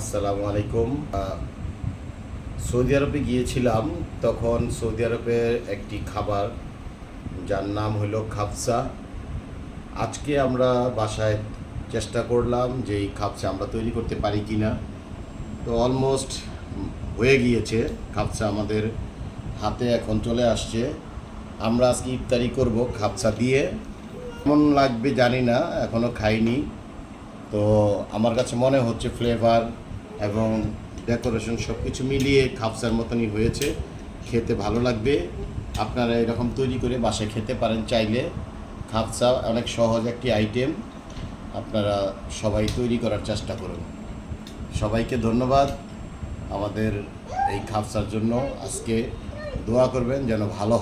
আসসালামু আলাইকুম। সৌদি আরবে গিয়েছিলাম, তখন সৌদি আরবের একটি খাবার যার নাম হলো খাবসা। আজকে আমরা বাসায় চেষ্টা করলাম যে এই খাবসা আমরা তৈরি করতে পারি কি না। তো অলমোস্ট হয়ে গিয়েছে, খাবসা আমাদের হাতে এখন চলে আসছে। আমরা আজকে ইফতারি করব খাবসা দিয়ে। কেমন লাগবে জানি না, এখনও খাইনি। তো আমার কাছে মনে হচ্ছে ফ্লেভার এবং ডেকোরেশন সব কিছু মিলিয়ে খাবসার মতনই হয়েছে, খেতে ভালো লাগবে। আপনারা এরকম তৈরি করে বাসায় খেতে পারেন চাইলে। খাবসা অনেক সহজ একটি আইটেম, আপনারা সবাই তৈরি করার চেষ্টা করুন। সবাইকে ধন্যবাদ আমাদের এই খাবসার জন্য। আজকে দোয়া করবেন যেন ভালো